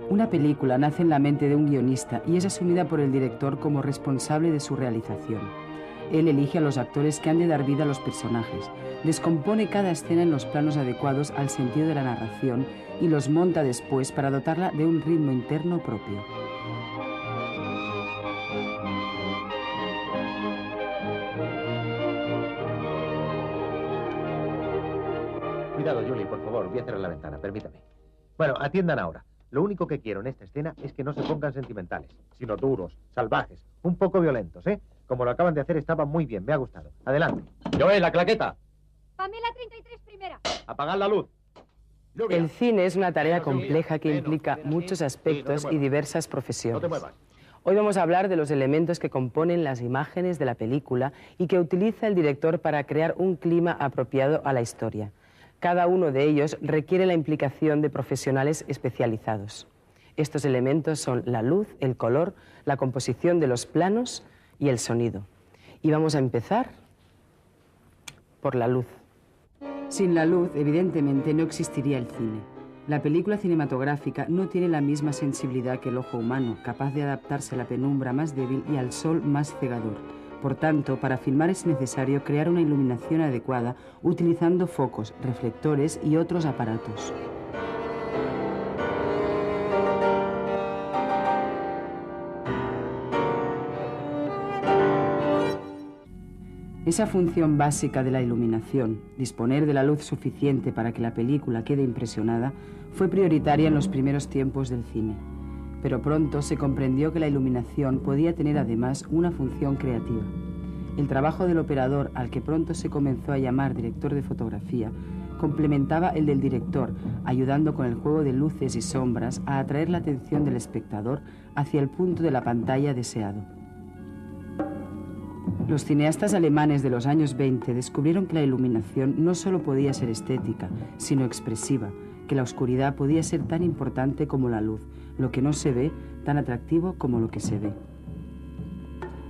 Una película nace en la mente de un guionista y es asumida por el director como responsable de su realización. Él elige a los actores que han de dar vida a los personajes, descompone cada escena en los planos adecuados al sentido de la narración y los monta después para dotarla de un ritmo interno propio. Cuidado, Julie, por favor, voy a cerrar la ventana, permítame. Bueno, atiendan ahora. Lo único que quiero en esta escena es que no se pongan sentimentales, sino duros, salvajes, un poco violentos, ¿eh? Como lo acaban de hacer, estaba muy bien, me ha gustado. Adelante. Joel, la claqueta. Pamela 33 primera. Apagad la luz. El cine es una tarea compleja que implica muchos aspectos y diversas profesiones. Hoy vamos a hablar de los elementos que componen las imágenes de la película y que utiliza el director para crear un clima apropiado a la historia. Cada uno de ellos requiere la implicación de profesionales especializados. Estos elementos son la luz, el color, la composición de los planos y el sonido. Y vamos a empezar por la luz. Sin la luz, evidentemente, no existiría el cine. La película cinematográfica no tiene la misma sensibilidad que el ojo humano, capaz de adaptarse a la penumbra más débil y al sol más cegador. Por tanto, para filmar es necesario crear una iluminación adecuada utilizando focos, reflectores y otros aparatos. Esa función básica de la iluminación, disponer de la luz suficiente para que la película quede impresionada, fue prioritaria en los primeros tiempos del cine. Pero pronto se comprendió que la iluminación podía tener además una función creativa. El trabajo del operador, al que pronto se comenzó a llamar director de fotografía, complementaba el del director, ayudando con el juego de luces y sombras a atraer la atención del espectador hacia el punto de la pantalla deseado. Los cineastas alemanes de los años 20 descubrieron que la iluminación no solo podía ser estética, sino expresiva, que la oscuridad podía ser tan importante como la luz, lo que no se ve tan atractivo como lo que se ve.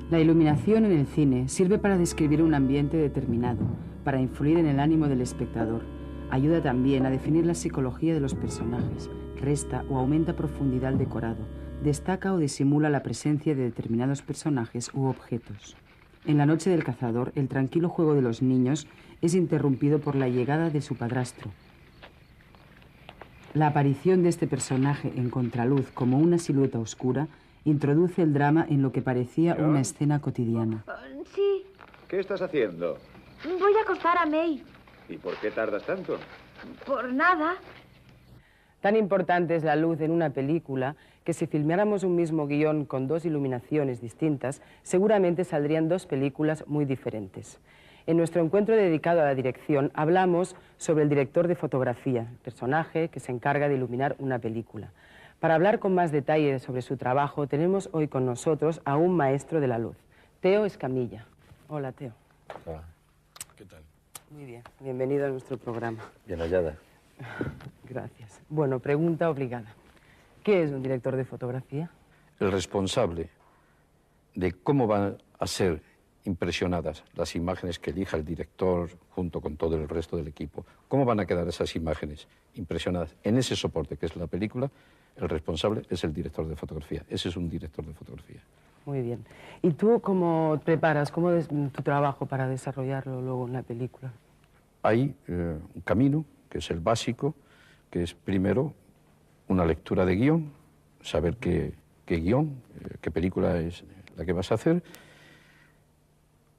La iluminación en el cine sirve para describir un ambiente determinado, para influir en el ánimo del espectador. Ayuda también a definir la psicología de los personajes, resta o aumenta profundidad al decorado, destaca o disimula la presencia de determinados personajes u objetos. En La noche del cazador, el tranquilo juego de los niños es interrumpido por la llegada de su padrastro. La aparición de este personaje en contraluz como una silueta oscura introduce el drama en lo que parecía una escena cotidiana. Sí. ¿Qué estás haciendo? Voy a acostar a May. ¿Y por qué tardas tanto? Por nada. Tan importante es la luz en una película que si filmáramos un mismo guión con dos iluminaciones distintas, seguramente saldrían dos películas muy diferentes. En nuestro encuentro dedicado a la dirección hablamos sobre el director de fotografía, personaje que se encarga de iluminar una película. Para hablar con más detalle sobre su trabajo, tenemos hoy con nosotros a un maestro de la luz, Teo Escamilla. Hola, Teo. Hola. ¿Qué tal? Muy bien, bienvenido a nuestro programa. Bien hallada. Gracias. Bueno, pregunta obligada. ¿Qué es un director de fotografía? El responsable de cómo van a ser impresionadas las imágenes que elija el director junto con todo el resto del equipo. ¿Cómo van a quedar esas imágenes impresionadas en ese soporte que es la película? El responsable es el director de fotografía. Ese es un director de fotografía. Muy bien. ¿Y tú cómo preparas, cómo es tu trabajo para desarrollarlo luego en la película? Hay un camino, que es el básico, que es primero una lectura de guión, saber qué guión, qué película es la que vas a hacer,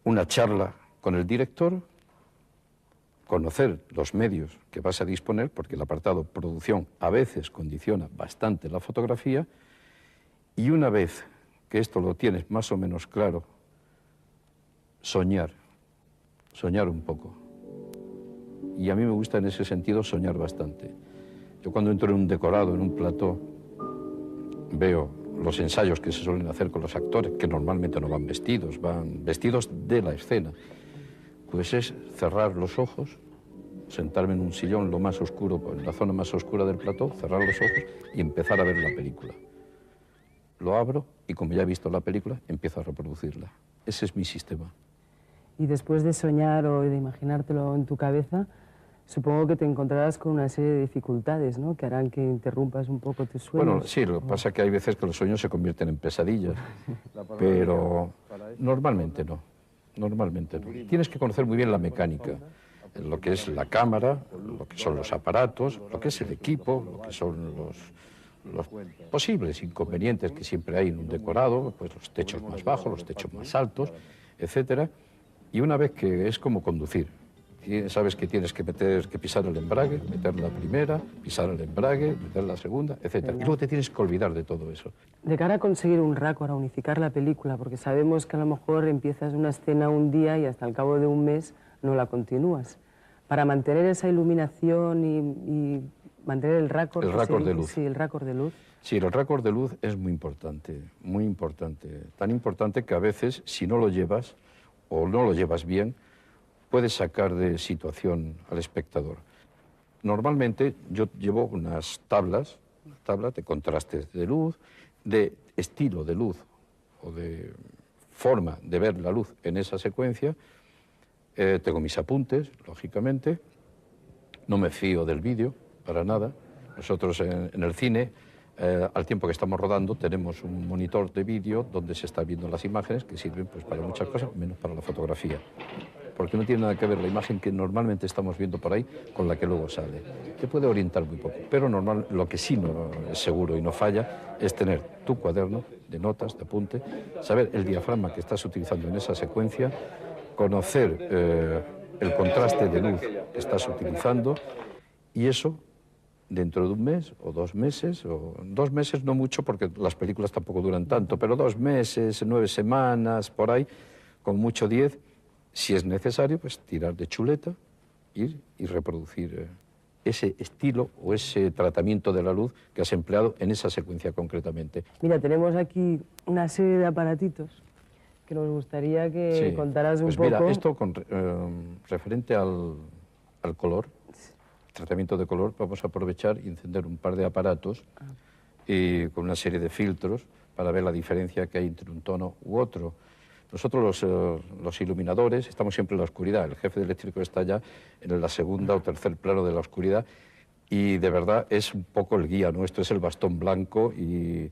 una charla con el director, conocer los medios que vas a disponer, porque el apartado producción a veces condiciona bastante la fotografía, y una vez que esto lo tienes más o menos claro, soñar un poco. Y a mí me gusta en ese sentido soñar bastante. Yo cuando entro en un decorado, en un plató, veo los ensayos que se suelen hacer con los actores, que normalmente no van vestidos de la escena. Pues es cerrar los ojos, sentarme en un sillón lo más oscuro, en la zona más oscura del plató, cerrar los ojos y empezar a ver la película. Lo abro y como ya he visto la película, empiezo a reproducirla. Ese es mi sistema. Y después de soñar o de imaginártelo en tu cabeza, supongo que te encontrarás con una serie de dificultades, ¿no?, que harán que interrumpas un poco tus sueños. Bueno, sí, lo que pasa es que hay veces que los sueños se convierten en pesadillas, pero normalmente no, normalmente no. Tienes que conocer muy bien la mecánica, lo que es la cámara, lo que son los aparatos, lo que es el equipo, lo que son los posibles inconvenientes que siempre hay en un decorado, pues los techos más bajos, los techos más altos, etcétera. Y una vez que es como conducir, sabes que tienes que pisar el embrague, meter la primera, pisar el embrague, meter la segunda, etcétera. Y luego te tienes que olvidar de todo eso. De cara a conseguir un récord, a unificar la película, porque sabemos que a lo mejor empiezas una escena un día y hasta el cabo de un mes no la continúas. Para mantener esa iluminación y mantener el récord... El récord de luz. Sí, el récord de luz. Sí, el récord de luz es muy importante, muy importante. Tan importante que a veces, si no lo llevas o no lo llevas bien, puedes sacar de situación al espectador. Normalmente yo llevo unas tablas de contrastes de luz, de estilo de luz o de forma de ver la luz en esa secuencia. Tengo mis apuntes, lógicamente. No me fío del vídeo, para nada. Nosotros en el cine, al tiempo que estamos rodando, tenemos un monitor de vídeo donde se están viendo las imágenes que sirven pues, para muchas cosas, menos para la fotografía. Porque no tiene nada que ver la imagen que normalmente estamos viendo por ahí con la que luego sale. Te puede orientar muy poco, pero lo que sí no es seguro y no falla es tener tu cuaderno de notas, de apunte, saber el diafragma que estás utilizando en esa secuencia, conocer el contraste de luz que estás utilizando y eso dentro de un mes o 2 meses, o 2 meses no mucho porque las películas tampoco duran tanto, pero 2 meses, 9 semanas, por ahí, con mucho 10, si es necesario, pues tirar de chuleta, ir y reproducir ese estilo o ese tratamiento de la luz que has empleado en esa secuencia concretamente. Mira, tenemos aquí una serie de aparatitos que nos gustaría que contaras un poco. Pues mira, esto referente al color, tratamiento de color, vamos a aprovechar y encender un par de aparatos y con una serie de filtros para ver la diferencia que hay entre un tono u otro. Nosotros los iluminadores estamos siempre en la oscuridad, el jefe de eléctrico está ya en la segunda o tercer plano de la oscuridad y de verdad es un poco el guía nuestro, es el bastón blanco y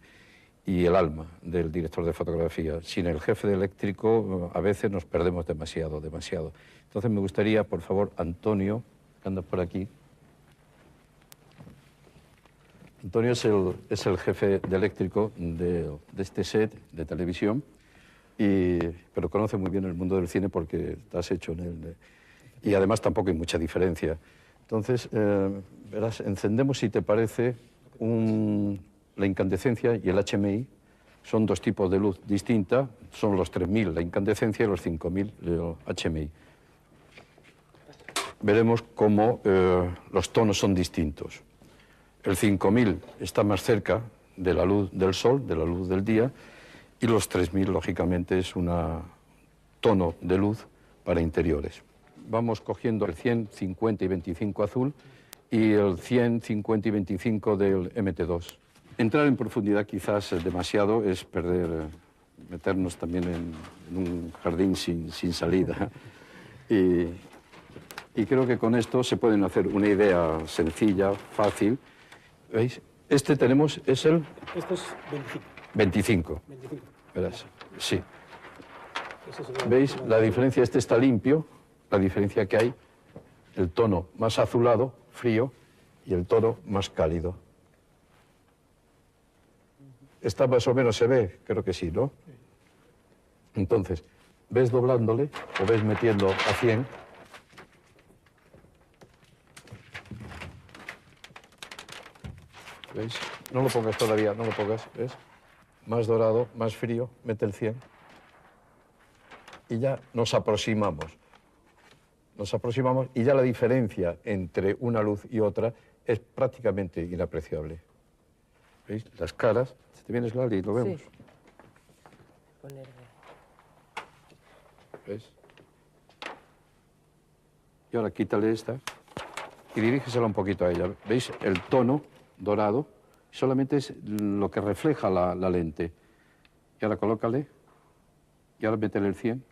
el alma del director de fotografía. Sin el jefe de eléctrico a veces nos perdemos demasiado. Entonces me gustaría, por favor, Antonio, que anda por aquí. Antonio es el jefe de eléctrico de este set de televisión, pero conoce muy bien el mundo del cine porque estás hecho en él. Y además tampoco hay mucha diferencia. Entonces, verás, encendemos, si te parece, la incandescencia y el HMI. Son 2 tipos de luz distinta, son los 3000 la incandescencia y los 5000 el HMI. Veremos cómo los tonos son distintos. El 5000 está más cerca de la luz del sol, de la luz del día, y los 3000, lógicamente, es un tono de luz para interiores. Vamos cogiendo el 100, 50 y 25 azul y el 100, 50 y 25 del MT2. Entrar en profundidad quizás demasiado es meternos también en un jardín sin salida. Y creo que con esto se pueden hacer una idea sencilla, fácil. ¿Veis? Este tenemos, es el... Esto es 25. 25. Verás, sí. ¿Veis? La diferencia, este está limpio, la diferencia que hay, el tono más azulado, frío, y el tono más cálido. ¿Esta más o menos se ve? Creo que sí, ¿no? Entonces, ves doblándole o ves metiendo a 100. ¿Veis? No lo pongas todavía, no lo pongas, ¿ves? Más dorado, más frío, mete el 100. Y ya nos aproximamos. Nos aproximamos y ya la diferencia entre una luz y otra es prácticamente inapreciable. ¿Veis? Las caras, ¿te vienes, Lali? Lo vemos. Sí. Poner... ¿Ves? Y ahora quítale esta y dirígesela un poquito a ella. ¿Veis? El tono dorado solamente es lo que refleja la lente. Y ahora colócale. Y ahora métele el 100.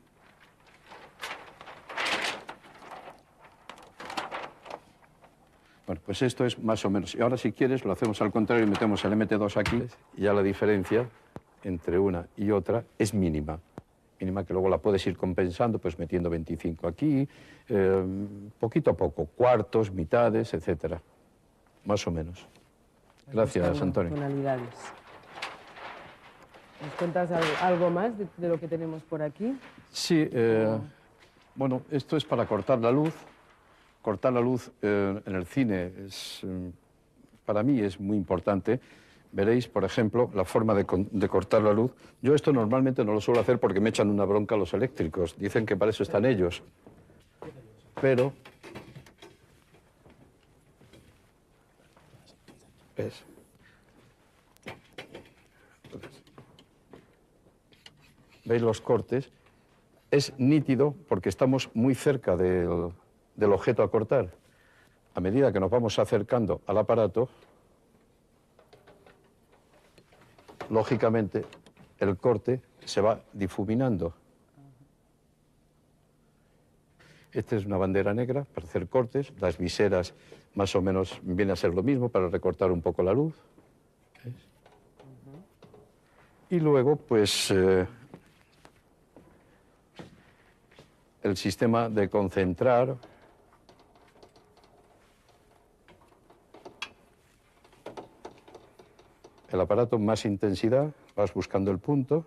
Bueno, pues esto es más o menos. Y ahora, si quieres, lo hacemos al contrario y metemos el MT2 aquí. Y ya la diferencia entre una y otra es mínima. Mínima que luego la puedes ir compensando, pues metiendo 25 aquí, poquito a poco, cuartos, mitades, etcétera. Más o menos. Gracias, Antonio. Tonalidades. ¿Nos cuentas algo más de lo que tenemos por aquí? Sí, bueno, esto es para cortar la luz. Cortar la luz en el cine es, para mí es muy importante. Veréis, por ejemplo, la forma de cortar la luz. Yo esto normalmente no lo suelo hacer porque me echan una bronca los eléctricos. Dicen que para eso están ellos. Pero... ¿ves? ¿Veis los cortes? Es nítido porque estamos muy cerca del objeto a cortar. A medida que nos vamos acercando al aparato, lógicamente, el corte se va difuminando. Esta es una bandera negra para hacer cortes. Las viseras más o menos viene a ser lo mismo para recortar un poco la luz. ¿Ves? Y luego, pues, el sistema de concentrar. El aparato, más intensidad, vas buscando el punto.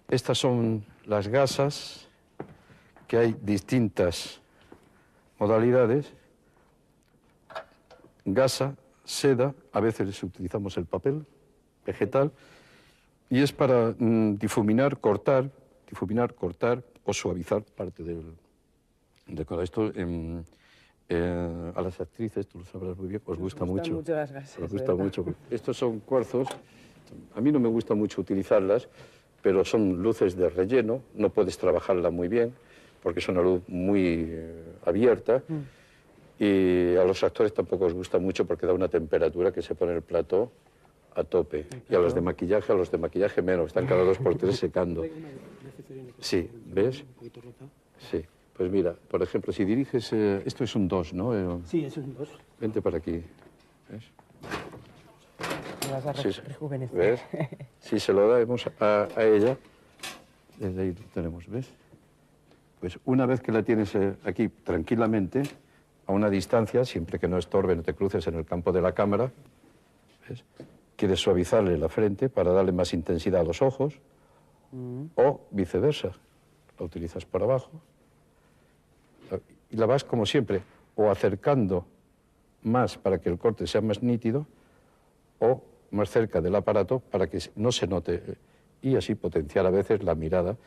Estas son las gasas, que hay distintas modalidades. Gasa, seda, a veces utilizamos el papel vegetal, y es para difuminar, cortar o suavizar parte del decorado. Esto a las actrices, tú lo sabrás muy bien, os gusta mucho. Mucho las gases, os gusta ¿verdad? mucho. Estos son cuarzos. A mí no me gusta mucho utilizarlas, pero son luces de relleno. No puedes trabajarla muy bien porque es una luz muy abierta. Y a los actores tampoco os gusta mucho porque da una temperatura que se pone el plató a tope. Y a los de maquillaje menos. Están cada 2 por 3 secando. Sí, ¿ves? Sí. Pues mira, por ejemplo, si diriges... esto es un 2, ¿no? Sí, eso es un 2. Vente para aquí. ¿Ves? Me vas a Sí, rejuvenecer. ¿ves? Si se lo damos a ella, desde ahí lo tenemos, ¿ves? Pues una vez que la tienes aquí tranquilamente, a una distancia, siempre que no estorbe, no te cruces en el campo de la cámara, ¿ves? Quieres suavizarle la frente para darle más intensidad a los ojos, o viceversa. La utilizas por abajo. Y la vas, como siempre, o acercando más para que el corte sea más nítido, o más cerca del aparato para que no se note, y así potenciar a veces la mirada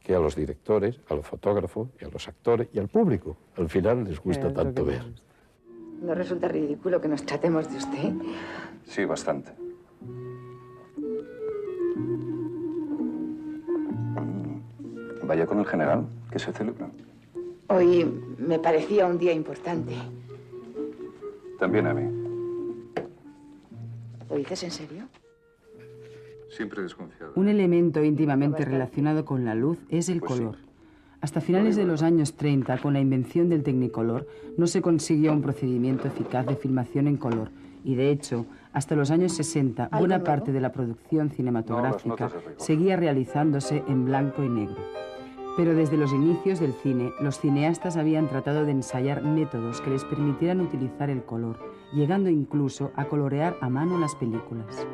que a los directores, a los fotógrafos, y a los actores, y al público, al final les gusta tanto ver. ¿No resulta ridículo que nos tratemos de usted? Sí, bastante. Vaya con el general, que se celebra. Hoy me parecía un día importante. También a mí. ¿Lo dices en serio? Siempre desconfiado. Un elemento íntimamente relacionado con la luz es el color. Hasta finales de los años 30, con la invención del Technicolor, no se consiguió un procedimiento eficaz de filmación en color. Y de hecho, hasta los años 60, buena parte de la producción cinematográfica seguía realizándose en blanco y negro. Pero desde los inicios del cine, los cineastas habían tratado de ensayar métodos que les permitieran utilizar el color, llegando incluso a colorear a mano las películas.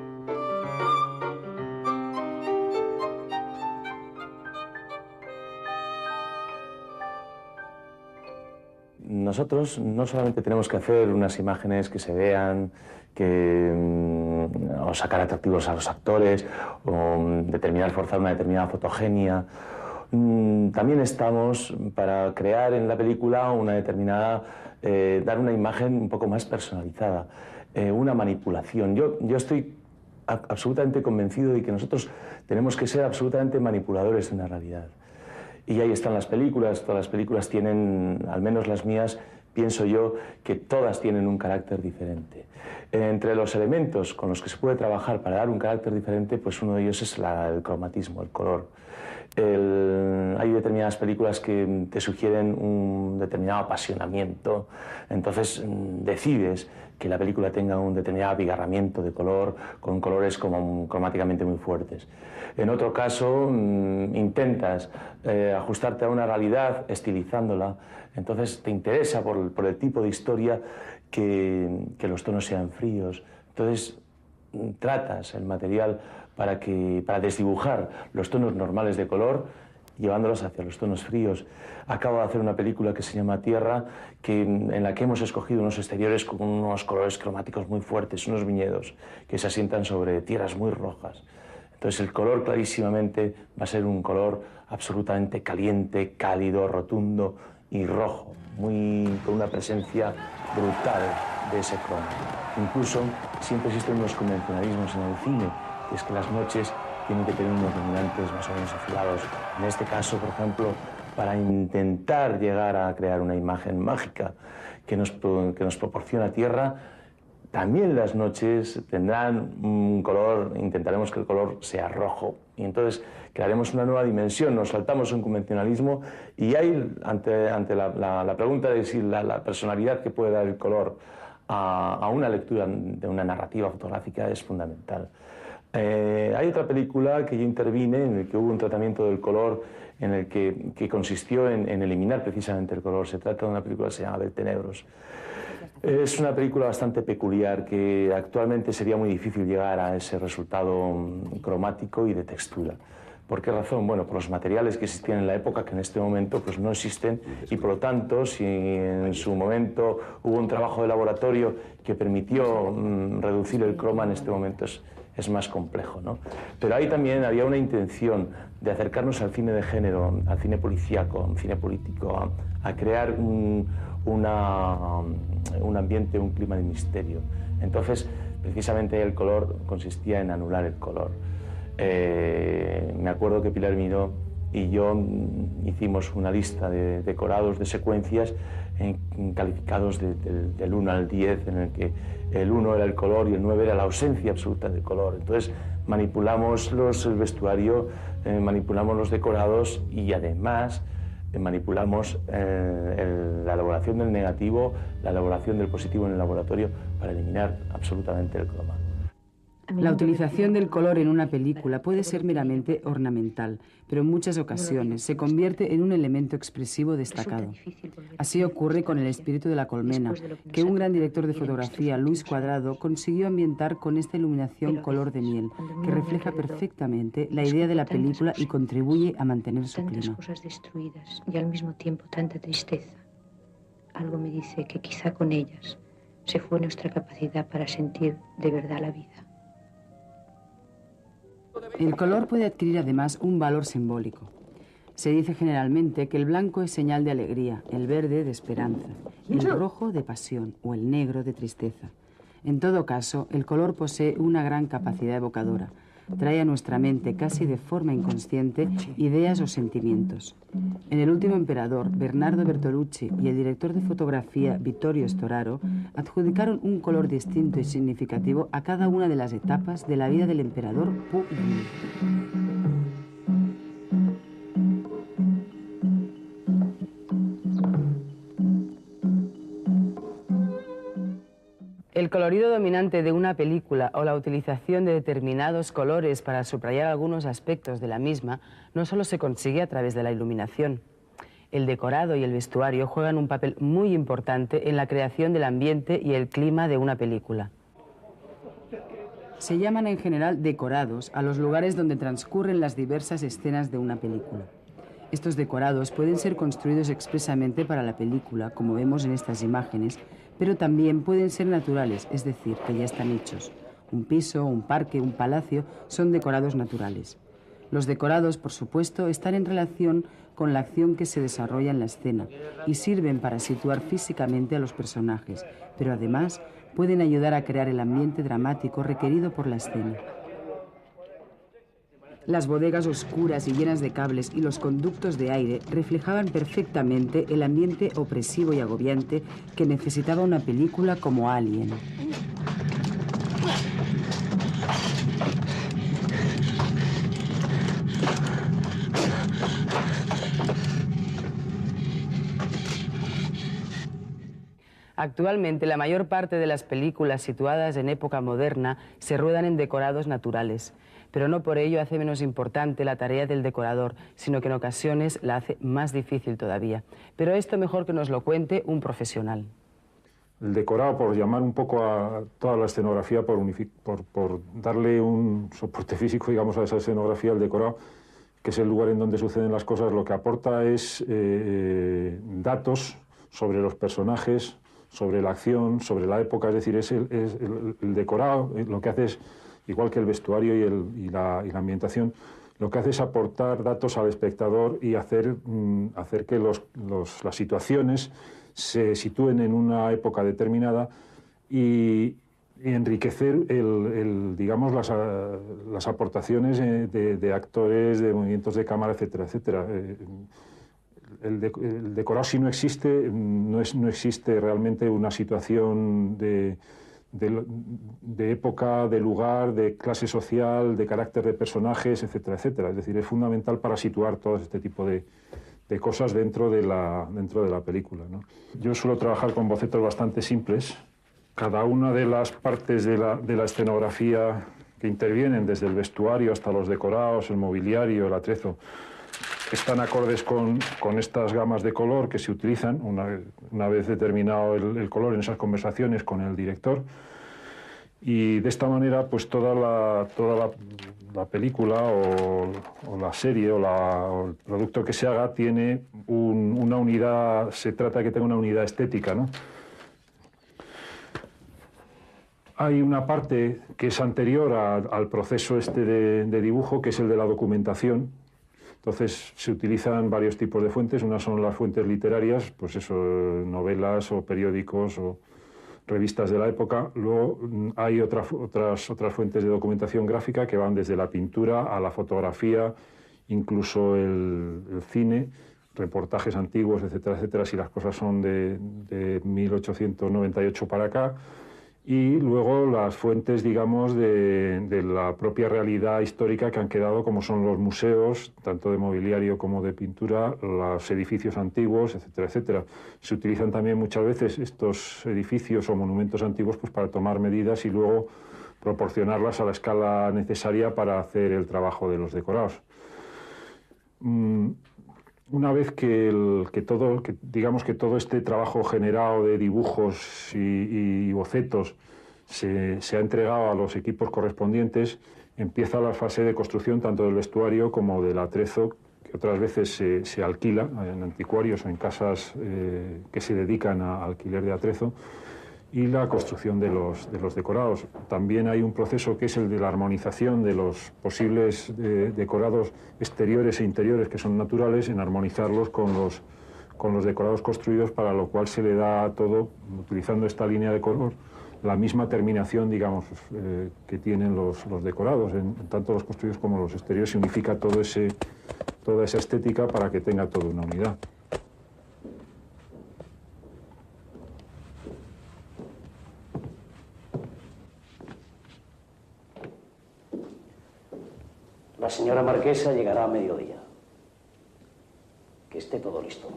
Nosotros no solamente tenemos que hacer unas imágenes que se vean, o sacar atractivos a los actores, o forzar una determinada fotogenia. También estamos para crear en la película una determinada, dar una imagen un poco más personalizada, una manipulación. Yo estoy absolutamente convencido de que nosotros tenemos que ser absolutamente manipuladores de una realidad. Y ahí están las películas, todas las películas tienen, al menos las mías, pienso yo, que todas tienen un carácter diferente. Entre los elementos con los que se puede trabajar para dar un carácter diferente, pues uno de ellos es el cromatismo, el color. Hay determinadas películas que te sugieren un determinado apasionamiento, entonces decides que la película tenga un determinado abigarramiento de color, con colores como cromáticamente muy fuertes. En otro caso, intentas ajustarte a una realidad estilizándola, entonces te interesa por el tipo de historia que los tonos sean fríos. Entonces tratas el material para desdibujar los tonos normales de color, llevándolos hacia los tonos fríos. Acabo de hacer una película que se llama Tierra, en la que hemos escogido unos exteriores con unos colores cromáticos muy fuertes, unos viñedos que se asientan sobre tierras muy rojas. Entonces el color clarísimamente va a ser un color absolutamente caliente, cálido, rotundo y rojo, con una presencia brutal de ese cromo. Incluso siempre existen unos convencionalismos en el cine, que es que las noches tienen que tener unos dominantes más o menos afilados. En este caso, por ejemplo, para intentar llegar a crear una imagen mágica que nos proporciona Tierra, también las noches tendrán un color, intentaremos que el color sea rojo. Y entonces crearemos una nueva dimensión, nos saltamos un convencionalismo y hay, ante la pregunta de si la personalidad que puede dar el color a una lectura de una narrativa fotográfica es fundamental. Hay otra película que yo intervine, en el que hubo un tratamiento del color en el que consistió en eliminar precisamente el color. Se trata de una película que se llama Beltenebros. Es una película bastante peculiar que actualmente sería muy difícil llegar a ese resultado cromático y de textura. ¿Por qué razón? Bueno, por los materiales que existían en la época, que en este momento pues, no existen, y por lo tanto, si en su momento hubo un trabajo de laboratorio que permitió reducir el croma, en este momento es más complejo, ¿no? Pero ahí también había una intención de acercarnos al cine de género, al cine policíaco, al cine político, a crear un ambiente, un clima de misterio. Entonces, precisamente el color consistía en anular el color. Me acuerdo que Pilar Miró y yo hicimos una lista de decorados, de secuencias calificados del 1 al 10, en el que el 1 era el color y el 9 era la ausencia absoluta de color. Entonces manipulamos el vestuario, manipulamos los decorados y además manipulamos la elaboración del negativo, la elaboración del positivo en el laboratorio para eliminar absolutamente el croma. La utilización del color en una película puede ser meramente ornamental, pero en muchas ocasiones se convierte en un elemento expresivo destacado. Así ocurre con El espíritu de la colmena, que un gran director de fotografía, Luis Cuadrado, consiguió ambientar con esta iluminación color de miel, que refleja perfectamente la idea de la película y contribuye a mantener su clima. Tantas cosas destruidas y al mismo tiempo tanta tristeza. Algo me dice que quizá con ellas se fue nuestra capacidad para sentir de verdad la vida. El color puede adquirir además un valor simbólico. Se dice generalmente que el blanco es señal de alegría, el verde de esperanza, el rojo de pasión o el negro de tristeza. En todo caso, el color posee una gran capacidad evocadora. Trae a nuestra mente, casi de forma inconsciente, ideas o sentimientos. En El último emperador, Bernardo Bertolucci y el director de fotografía, Vittorio Storaro, adjudicaron un color distinto y significativo a cada una de las etapas de la vida del emperador Pu Yi. El colorido dominante de una película o la utilización de determinados colores para subrayar algunos aspectos de la misma no solo se consigue a través de la iluminación. El decorado y el vestuario juegan un papel muy importante en la creación del ambiente y el clima de una película. Se llaman en general decorados a los lugares donde transcurren las diversas escenas de una película. Estos decorados pueden ser construidos expresamente para la película, como vemos en estas imágenes, pero también pueden ser naturales, es decir, que ya están hechos. Un piso, un parque, un palacio son decorados naturales. Los decorados, por supuesto, están en relación con la acción que se desarrolla en la escena y sirven para situar físicamente a los personajes, pero además pueden ayudar a crear el ambiente dramático requerido por la escena. Las bodegas oscuras y llenas de cables y los conductos de aire reflejaban perfectamente el ambiente opresivo y agobiante que necesitaba una película como Alien. Actualmente, la mayor parte de las películas situadas en época moderna se ruedan en decorados naturales, pero no por ello hace menos importante la tarea del decorador, sino que en ocasiones la hace más difícil todavía. Pero esto mejor que nos lo cuente un profesional. El decorado, por llamar un poco a toda la escenografía, por darle un soporte físico, digamos, a esa escenografía, el decorado, que es el lugar en donde suceden las cosas, lo que aporta es datos sobre los personajes, sobre la acción, sobre la época, es decir, el decorado, lo que hace es, igual que el vestuario y la ambientación, lo que hace es aportar datos al espectador y hacer que las situaciones se sitúen en una época determinada y enriquecer digamos, las aportaciones de actores, de movimientos de cámara, etcétera, etcétera. El decorado, si no existe, no existe realmente una situación de época, de lugar, de clase social, de carácter de personajes, etcétera, etcétera. Es decir, es fundamental para situar todo este tipo de cosas dentro de la película, ¿no? Yo suelo trabajar con bocetos bastante simples. Cada una de las partes de la escenografía que intervienen, desde el vestuario hasta los decorados, el mobiliario, el atrezo, están acordes con estas gamas de color que se utilizan una vez determinado el color en esas conversaciones con el director. Y de esta manera, pues toda la película o la serie o el producto que se haga tiene una unidad, se trata de que tenga una unidad estética, ¿no? Hay una parte que es anterior al proceso de dibujo, que es el de la documentación. Entonces se utilizan varios tipos de fuentes. Unas son las fuentes literarias, pues eso, novelas o periódicos o revistas de la época. Luego hay otras fuentes de documentación gráfica que van desde la pintura a la fotografía, incluso el cine, reportajes antiguos, etcétera, etcétera, si las cosas son de 1898 para acá. Y luego las fuentes, digamos, de la propia realidad histórica que han quedado, como son los museos, tanto de mobiliario como de pintura, los edificios antiguos, etcétera, etcétera. Se utilizan también muchas veces estos edificios o monumentos antiguos pues, para tomar medidas y luego proporcionarlas a la escala necesaria para hacer el trabajo de los decorados. Una vez que todo este trabajo generado de dibujos y bocetos se ha entregado a los equipos correspondientes, empieza la fase de construcción tanto del vestuario como del atrezo, que otras veces se alquila en anticuarios o en casas que se dedican a alquiler de atrezo, y la construcción de los decorados. También hay un proceso que es el de la armonización de los posibles decorados exteriores e interiores que son naturales, en armonizarlos con los decorados construidos, para lo cual se le da a todo, utilizando esta línea de color, la misma terminación, digamos, que tienen los decorados, en tanto los construidos como los exteriores. Se unifica toda esa estética para que tenga toda una unidad. La señora marquesa llegará a mediodía. Que esté todo listo.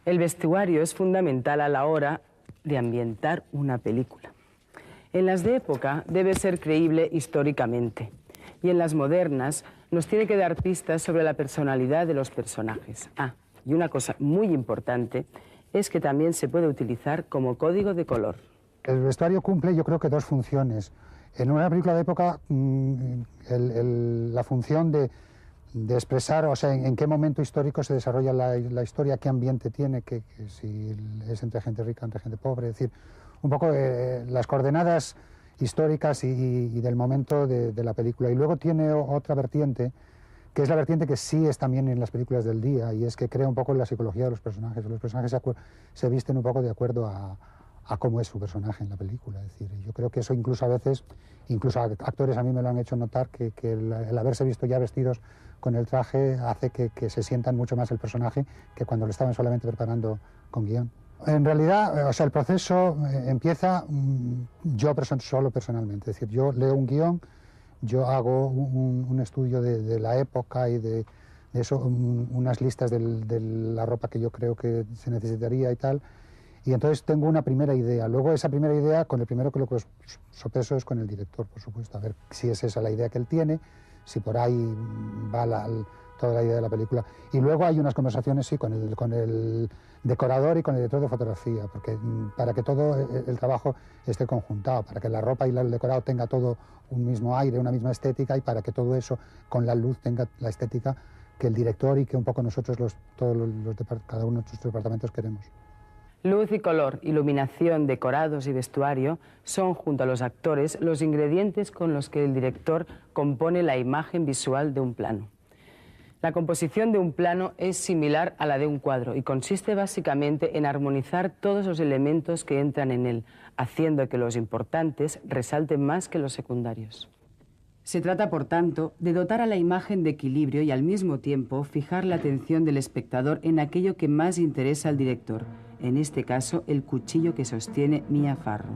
El vestuario es fundamental a la hora de ambientar una película. En las de época debe ser creíble históricamente, y en las modernas nos tiene que dar pistas sobre la personalidad de los personajes. Y una cosa muy importante es que también se puede utilizar como código de color. El vestuario cumple, yo creo que, dos funciones. En una película de época, la función de expresar, o sea, en qué momento histórico se desarrolla la historia, qué ambiente tiene, que si es entre gente rica, entre gente pobre, es decir, un poco las coordenadas históricas y del momento de la película. Y luego tiene otra vertiente, que es la vertiente que sí es también en las películas del día, y es que crea un poco la psicología de los personajes. Los personajes se visten un poco de acuerdo a cómo es su personaje en la película. Es decir, yo creo que eso incluso a veces, incluso actores a mí me lo han hecho notar, que el haberse visto ya vestidos con el traje hace que se sientan mucho más el personaje que cuando lo estaban solamente preparando con guión. En realidad, o sea, el proceso empieza solo personalmente. Es decir, yo leo un guión, yo hago un estudio de la época y de eso, unas listas de la ropa que yo creo que se necesitaría y tal, y entonces tengo una primera idea. Luego esa primera idea, con el primero que lo sopeso es con el director, por supuesto, a ver si es esa la idea que él tiene, si por ahí va toda la idea de la película. Y luego hay unas conversaciones, sí, con el decorador y con el director de fotografía, porque para que todo el trabajo esté conjuntado, para que la ropa y el decorado tenga todo un mismo aire, una misma estética, y para que todo eso con la luz tenga la estética que el director y que un poco nosotros, cada uno de nuestros departamentos queremos. Luz y color, iluminación, decorados y vestuario son, junto a los actores, los ingredientes con los que el director compone la imagen visual de un plano. La composición de un plano es similar a la de un cuadro y consiste básicamente en armonizar todos los elementos que entran en él, haciendo que los importantes resalten más que los secundarios. Se trata, por tanto, de dotar a la imagen de equilibrio y al mismo tiempo fijar la atención del espectador en aquello que más interesa al director, en este caso el cuchillo que sostiene Mia Farrow.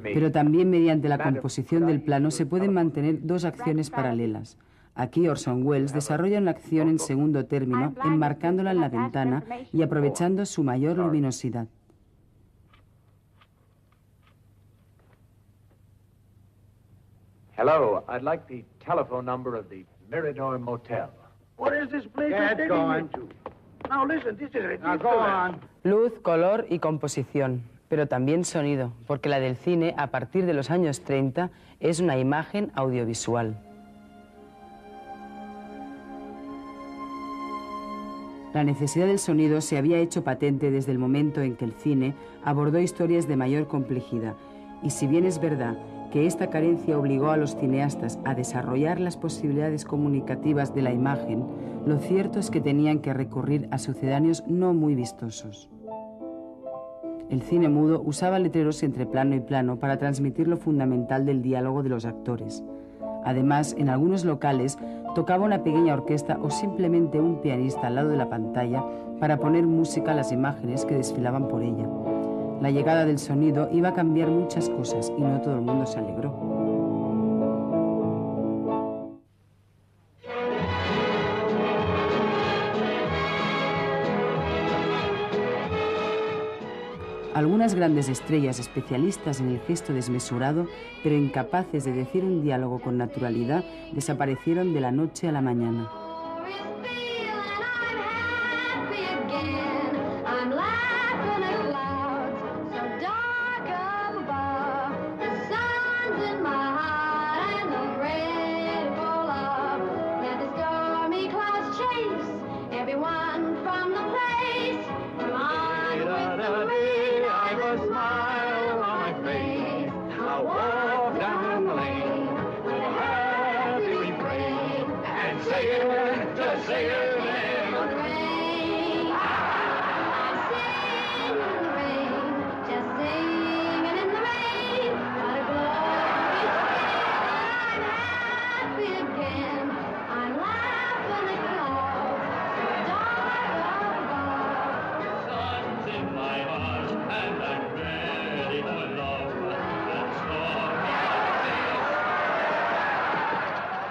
Pero también mediante la composición del plano se pueden mantener dos acciones paralelas. Aquí Orson Welles desarrolla una acción en segundo término, enmarcándola en la ventana y aprovechando su mayor luminosidad. Hello, I'd like the telephone number of the Mirador Motel. What is this place Get you're going. taking me to? Now listen, this is ridiculous. Now go on. Luz, color y composición, pero también sonido, porque la del cine, a partir de los años 30, es una imagen audiovisual. La necesidad del sonido se había hecho patente desde el momento en que el cine abordó historias de mayor complejidad, y si bien es verdad que esta carencia obligó a los cineastas a desarrollar las posibilidades comunicativas de la imagen, lo cierto es que tenían que recurrir a sucedáneos no muy vistosos. El cine mudo usaba letreros entre plano y plano para transmitir lo fundamental del diálogo de los actores. Además, en algunos locales tocaba una pequeña orquesta o simplemente un pianista al lado de la pantalla para poner música a las imágenes que desfilaban por ella. La llegada del sonido iba a cambiar muchas cosas y no todo el mundo se alegró. Algunas grandes estrellas especialistas en el gesto desmesurado, pero incapaces de decir un diálogo con naturalidad, desaparecieron de la noche a la mañana.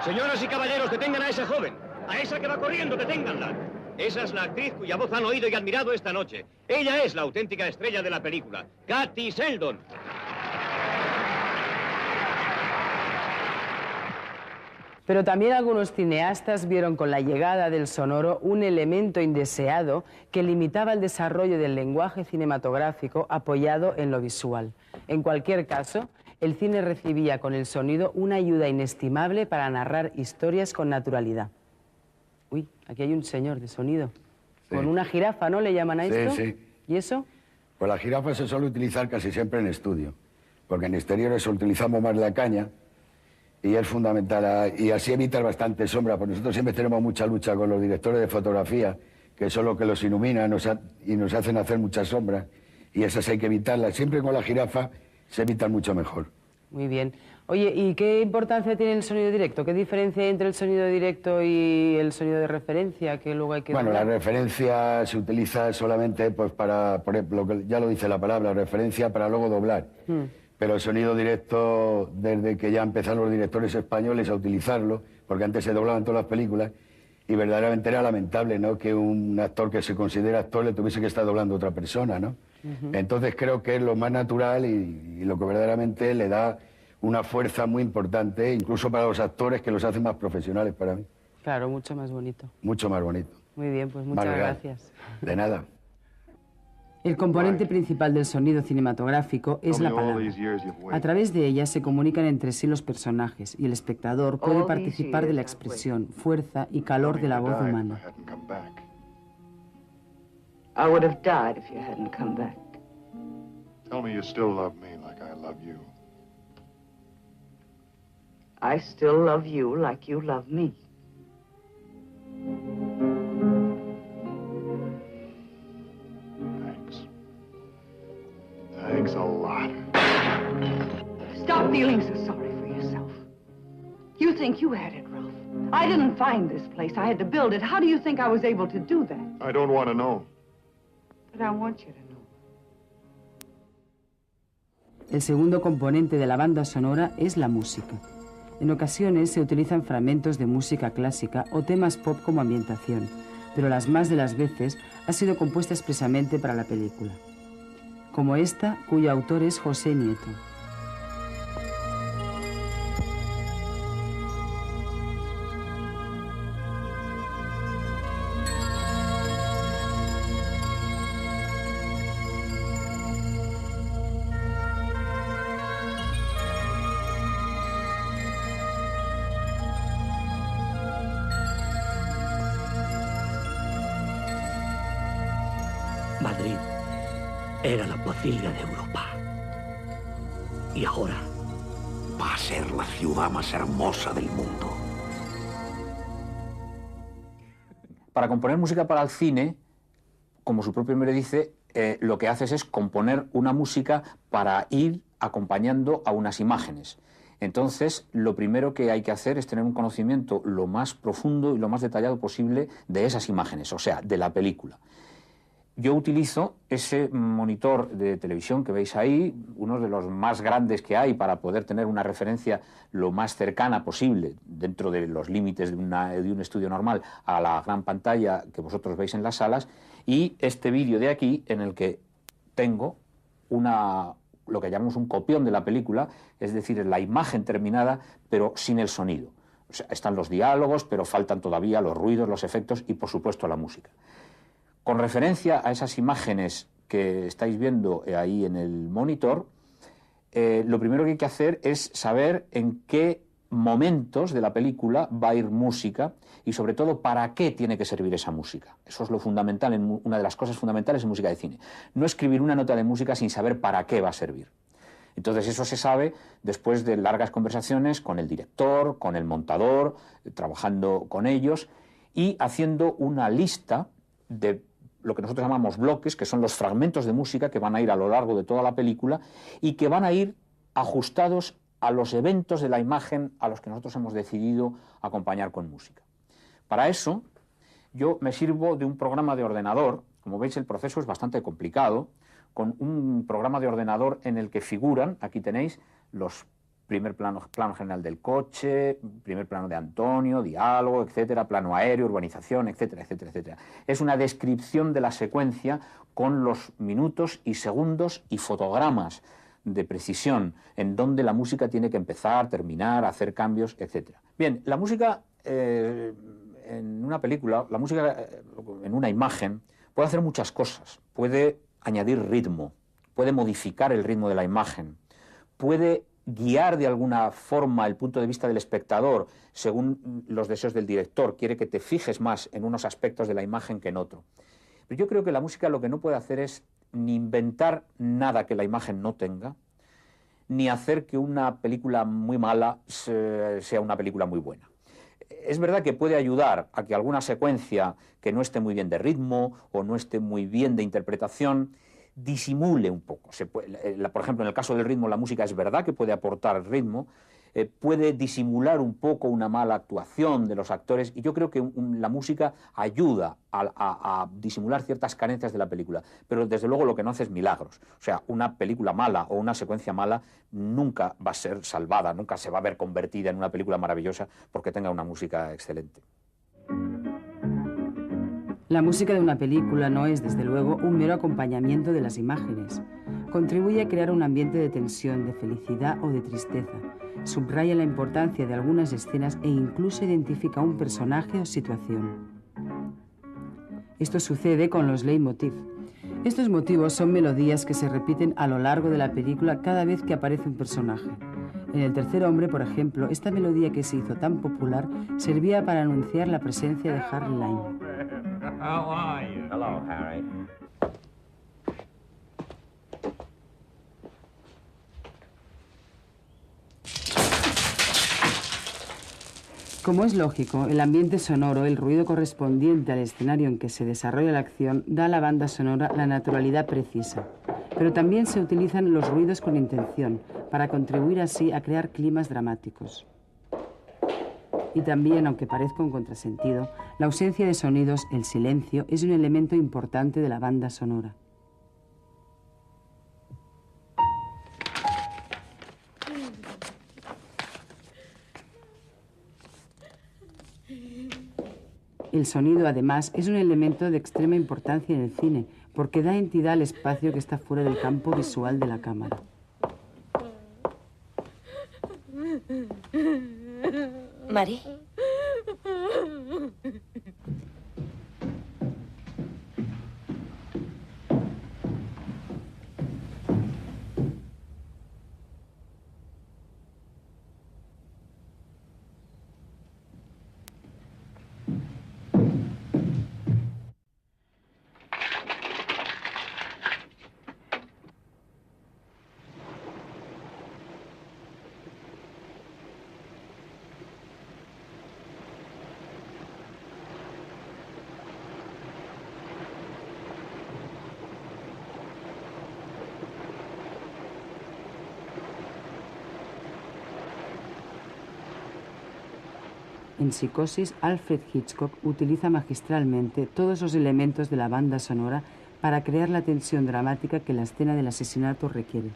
Señoras y caballeros, detengan a esa joven. A esa que va corriendo, deténganla. Esa es la actriz cuya voz han oído y admirado esta noche. Ella es la auténtica estrella de la película, Katy Seldon. Pero también algunos cineastas vieron con la llegada del sonoro un elemento indeseado que limitaba el desarrollo del lenguaje cinematográfico apoyado en lo visual. En cualquier caso, el cine recibía con el sonido una ayuda inestimable para narrar historias con naturalidad. Uy, aquí hay un señor de sonido. Sí. Con una jirafa, ¿no le llaman a esto? Sí, sí. ¿Y eso? Pues la jirafa se suele utilizar casi siempre en estudio, porque en exteriores utilizamos más la caña Y es fundamental, y así evitar bastante sombra, porque nosotros siempre tenemos mucha lucha con los directores de fotografía, que son los que los iluminan y nos hacen hacer muchas sombras, y esas hay que evitarlas. Siempre con la jirafa se evitan mucho mejor. Muy bien. Oye, ¿y qué importancia tiene el sonido directo? ¿Qué diferencia hay entre el sonido directo y el sonido de referencia que luego hay que Bueno, doblar? la referencia se utiliza solamente pues para, por ejemplo, ya lo dice la palabra, referencia para luego doblar. Pero el sonido directo, desde que ya empezaron los directores españoles a utilizarlo, porque antes se doblaban todas las películas, y verdaderamente era lamentable, ¿no?, que un actor que se considera actor le tuviese que estar doblando a otra persona, ¿no? Entonces creo que es lo más natural y lo que verdaderamente le da una fuerza muy importante, incluso para los actores, que los hacen más profesionales para mí. Claro, mucho más bonito. Mucho más bonito. Muy bien, pues muchas gracias. De nada. El componente principal del sonido cinematográfico es la palabra. A través de ella se comunican entre sí los personajes y el espectador puede participar de la expresión, fuerza y calor de la voz humana. I would have died if you hadn't come back. Tell me you still love me like I love you. I still love you like you love me. Thanks a lot. Stop feeling so sorry for yourself. You think you had it, Ralph. I didn't find this place. I had to build it. How do you think I was able to do that? I don't want to know. But I want you to know. El segundo componente de la banda sonora es la música. En ocasiones se utilizan fragmentos de música clásica o temas pop como ambientación, pero las más de las veces ha sido compuesta expresamente para la película. Como esta, cuyo autor es José Nieto. Madrid era la pocilga de Europa. Y ahora va a ser la ciudad más hermosa del mundo. Para componer música para el cine, como su propio nombre dice, lo que haces es componer una música para ir acompañando a unas imágenes. Entonces, lo primero que hay que hacer es tener un conocimiento lo más profundo y lo más detallado posible de esas imágenes, o sea, de la película. Yo utilizo ese monitor de televisión que veis ahí, uno de los más grandes que hay para poder tener una referencia lo más cercana posible, dentro de los límites de un estudio normal, a la gran pantalla que vosotros veis en las salas, y este vídeo de aquí en el que tengo lo que llamamos un copión de la película, es decir, la imagen terminada, pero sin el sonido. O sea, están los diálogos, pero faltan todavía los ruidos, los efectos y, por supuesto, la música. Con referencia a esas imágenes que estáis viendo ahí en el monitor, lo primero que hay que hacer es saber en qué momentos de la película va a ir música y, sobre todo, para qué tiene que servir esa música. Eso es lo fundamental, una de las cosas fundamentales en música de cine. No escribir una nota de música sin saber para qué va a servir. Entonces eso se sabe después de largas conversaciones con el director, con el montador, trabajando con ellos y haciendo una lista de lo que nosotros llamamos bloques, que son los fragmentos de música que van a ir a lo largo de toda la película y que van a ir ajustados a los eventos de la imagen a los que nosotros hemos decidido acompañar con música. Para eso, yo me sirvo de un programa de ordenador. Como veis, el proceso es bastante complicado, con un programa de ordenador en el que figuran, aquí tenéis, los primer plano general del coche, primer plano de Antonio, diálogo, etcétera, plano aéreo, urbanización, etcétera, etcétera, etcétera. Es una descripción de la secuencia con los minutos y segundos y fotogramas de precisión en donde la música tiene que empezar, terminar, hacer cambios, etcétera. Bien, la música en una película, la música en una imagen puede hacer muchas cosas. Puede añadir ritmo, puede modificar el ritmo de la imagen, puede guiar de alguna forma el punto de vista del espectador según los deseos del director, quiere que te fijes más en unos aspectos de la imagen que en otro. Pero yo creo que la música lo que no puede hacer es ni inventar nada que la imagen no tenga, ni hacer que una película muy mala sea una película muy buena. Es verdad que puede ayudar a que alguna secuencia que no esté muy bien de ritmo o no esté muy bien de interpretación disimule un poco. Por ejemplo, en el caso del ritmo, la música es verdad que puede aportar ritmo, puede disimular un poco una mala actuación de los actores, y yo creo que la música ayuda a disimular ciertas carencias de la película, pero desde luego lo que no hace es milagros. O sea, una película mala o una secuencia mala nunca va a ser salvada, nunca se va a ver convertida en una película maravillosa porque tenga una música excelente. La música de una película no es, desde luego, un mero acompañamiento de las imágenes. Contribuye a crear un ambiente de tensión, de felicidad o de tristeza. Subraya la importancia de algunas escenas e incluso identifica un personaje o situación. Esto sucede con los leitmotiv. Estos motivos son melodías que se repiten a lo largo de la película cada vez que aparece un personaje. En El tercer hombre, por ejemplo, esta melodía que se hizo tan popular servía para anunciar la presencia de Harry Lime. How are you? Hello, Harry. Como es lógico, el ambiente sonoro, el ruido correspondiente al escenario en que se desarrolla la acción, da a la banda sonora la naturalidad precisa. Pero también se utilizan los ruidos con intención, para contribuir así a crear climas dramáticos. Y también, aunque parezca un contrasentido, la ausencia de sonidos, el silencio, es un elemento importante de la banda sonora. El sonido, además, es un elemento de extrema importancia en el cine, porque da entidad al espacio que está fuera del campo visual de la cámara. Mari. En Psicosis, Alfred Hitchcock utiliza magistralmente todos los elementos de la banda sonora para crear la tensión dramática que la escena del asesinato requiere.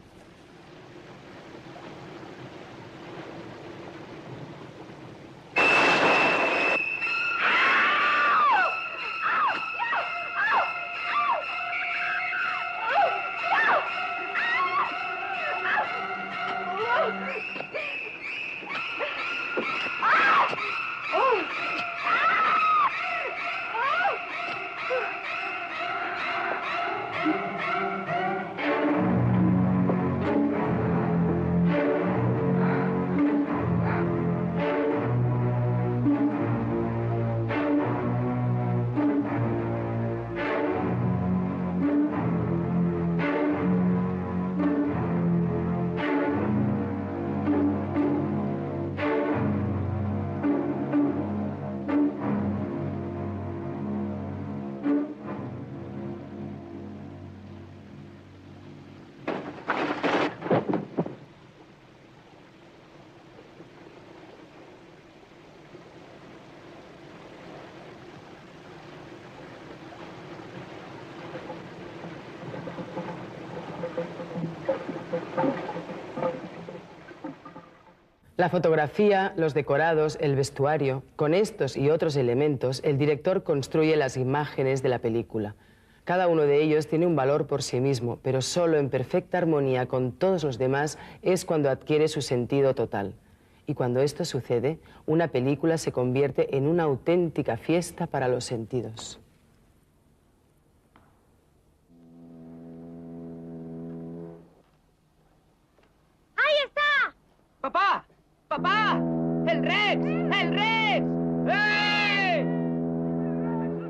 La fotografía, los decorados, el vestuario, con estos y otros elementos, el director construye las imágenes de la película. Cada uno de ellos tiene un valor por sí mismo, pero solo en perfecta armonía con todos los demás es cuando adquiere su sentido total. Y cuando esto sucede, una película se convierte en una auténtica fiesta para los sentidos. ¡Ahí está! ¡Papá! ¡Papá! ¡El Rex! ¡El Rex! ¡Eh!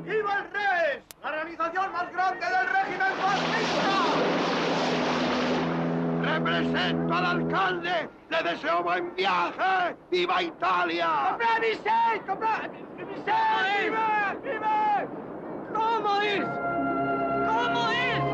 ¡Viva el Rex! ¡La realización más grande del régimen fascista! presento al alcalde. Le deseo buen viaje. ¡Viva Italia! ¡Compravise! ¡Compravise! ¡Vive! ¡Vive! ¿Cómo es? ¿Cómo es?